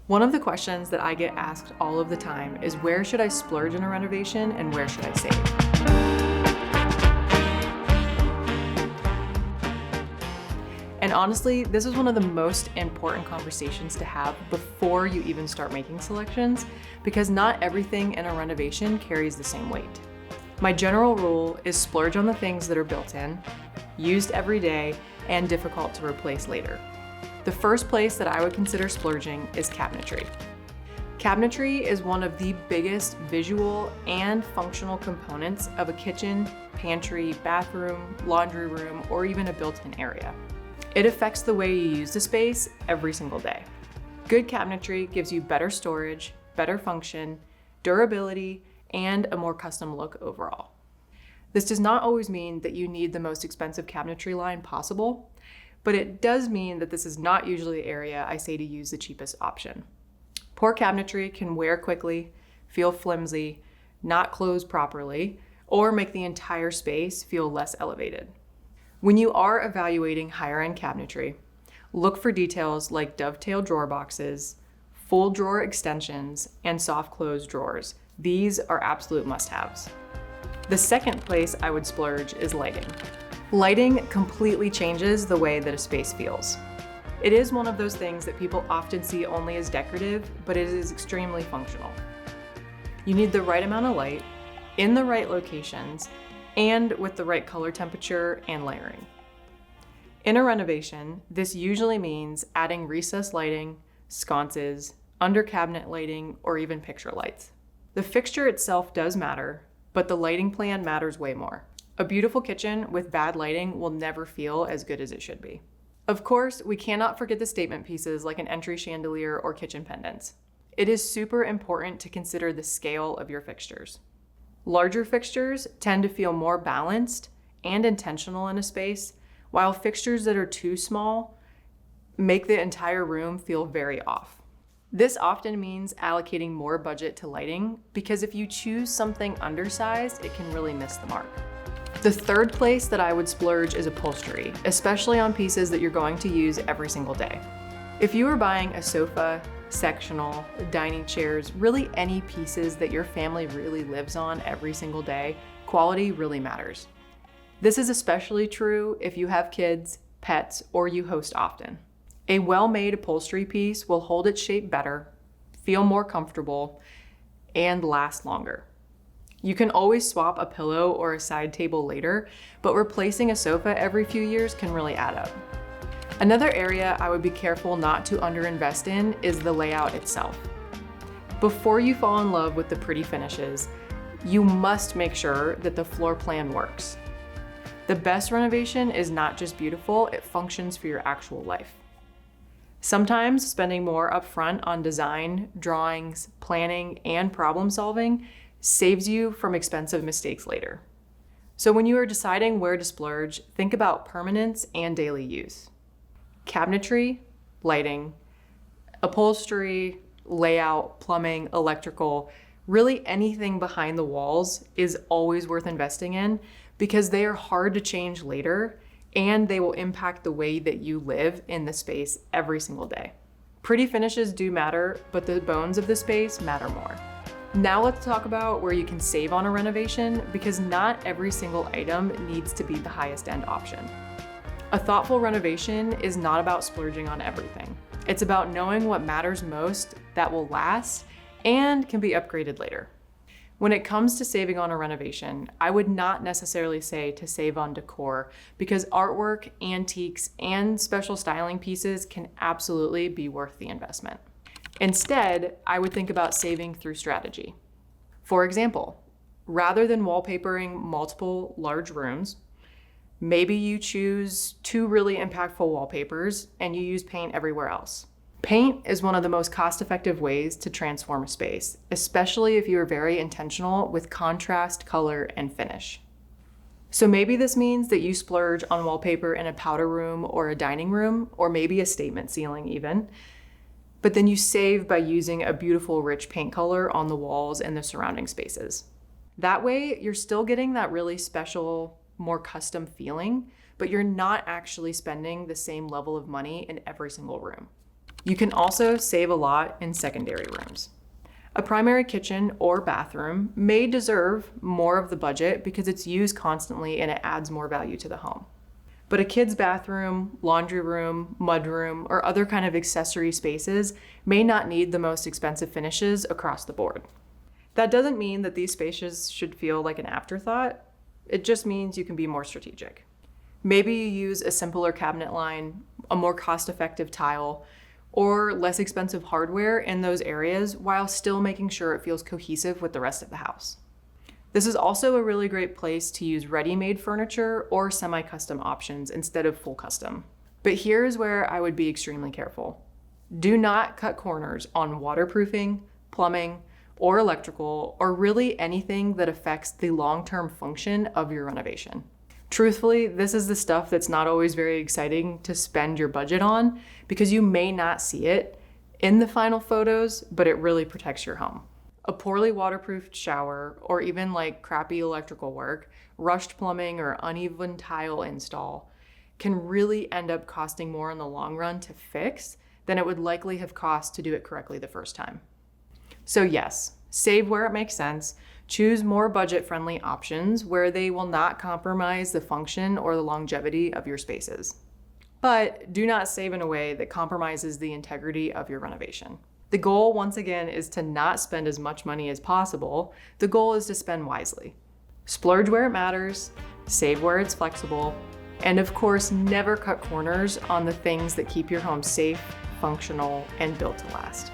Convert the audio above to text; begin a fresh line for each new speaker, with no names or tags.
One of the questions that I get asked all of the time is, where should I splurge in a renovation and where should I save? And honestly, this is one of the most important conversations to have before you even start making selections, because not everything in a renovation carries the same weight. My general rule is splurge on the things that are built in, used every day, and difficult to replace later. The first place that I would consider splurging is cabinetry. Cabinetry is one of the biggest visual and functional components of a kitchen, pantry, bathroom, laundry room, or even a built-in area. It affects the way you use the space every single day. Good cabinetry gives you better storage, better function, durability, and a more custom look overall. This does not always mean that you need the most expensive cabinetry line possible, but it does mean that this is not usually the area I say to use the cheapest option. Poor cabinetry can wear quickly, feel flimsy, not close properly, or make the entire space feel less elevated. When you are evaluating higher-end cabinetry, look for details like dovetail drawer boxes, full drawer extensions, and soft close drawers. These are absolute must-haves. The second place I would splurge is lighting. Lighting completely changes the way that a space feels. It is one of those things that people often see only as decorative, but it is extremely functional. You need the right amount of light, in the right locations, and with the right color temperature and layering. In a renovation, this usually means adding recessed lighting, sconces, under cabinet lighting, or even picture lights. The fixture itself does matter, but the lighting plan matters way more. A beautiful kitchen with bad lighting will never feel as good as it should be. Of course, we cannot forget the statement pieces like an entry chandelier or kitchen pendants. It is super important to consider the scale of your fixtures. Larger fixtures tend to feel more balanced and intentional in a space, while fixtures that are too small make the entire room feel very off. This often means allocating more budget to lighting, because if you choose something undersized, it can really miss the mark. The third place that I would splurge is upholstery, especially on pieces that you're going to use every single day. If you are buying a sofa, sectional, dining chairs, really any pieces that your family really lives on every single day, quality really matters. This is especially true if you have kids, pets, or you host often. A well-made upholstery piece will hold its shape better, feel more comfortable, and last longer. You can always swap a pillow or a side table later, but replacing a sofa every few years can really add up. Another area I would be careful not to underinvest in is the layout itself. Before you fall in love with the pretty finishes, you must make sure that the floor plan works. The best renovation is not just beautiful, it functions for your actual life. Sometimes spending more upfront on design, drawings, planning, and problem solving saves you from expensive mistakes later. So when you are deciding where to splurge, think about permanence and daily use. Cabinetry, lighting, upholstery, layout, plumbing, electrical, really anything behind the walls is always worth investing in, because they are hard to change later and they will impact the way that you live in the space every single day. Pretty finishes do matter, but the bones of the space matter more. Now let's talk about where you can save on a renovation, because not every single item needs to be the highest end option. A thoughtful renovation is not about splurging on everything. It's about knowing what matters most that will last and can be upgraded later. When it comes to saving on a renovation, I would not necessarily say to save on decor, because artwork, antiques, and special styling pieces can absolutely be worth the investment. Instead, I would think about saving through strategy. For example, rather than wallpapering multiple large rooms, maybe you choose 2 really impactful wallpapers and you use paint everywhere else. Paint is one of the most cost-effective ways to transform a space, especially if you are very intentional with contrast, color, and finish. So maybe this means that you splurge on wallpaper in a powder room or a dining room, or maybe a statement ceiling even, but then you save by using a beautiful rich paint color on the walls and the surrounding spaces. That way, you're still getting that really special, more custom feeling, but you're not actually spending the same level of money in every single room. You can also save a lot in secondary rooms. A primary kitchen or bathroom may deserve more of the budget because it's used constantly and it adds more value to the home. But a kid's bathroom, laundry room, mudroom, or other kind of accessory spaces may not need the most expensive finishes across the board. That doesn't mean that these spaces should feel like an afterthought. It just means you can be more strategic. Maybe you use a simpler cabinet line, a more cost-effective tile, or less expensive hardware in those areas while still making sure it feels cohesive with the rest of the house. This is also a really great place to use ready-made furniture or semi-custom options instead of full custom. But here's where I would be extremely careful. Do not cut corners on waterproofing, plumbing, or electrical, or really anything that affects the long-term function of your renovation. Truthfully, this is the stuff that's not always very exciting to spend your budget on because you may not see it in the final photos, but it really protects your home. A poorly waterproofed shower, or even like crappy electrical work, rushed plumbing, or uneven tile install can really end up costing more in the long run to fix than it would likely have cost to do it correctly the first time. So yes, save where it makes sense. Choose more budget-friendly options where they will not compromise the function or the longevity of your spaces. But do not save in a way that compromises the integrity of your renovation. The goal, once again, is to not spend as much money as possible. The goal is to spend wisely. Splurge where it matters, save where it's flexible, and of course, never cut corners on the things that keep your home safe, functional, and built to last.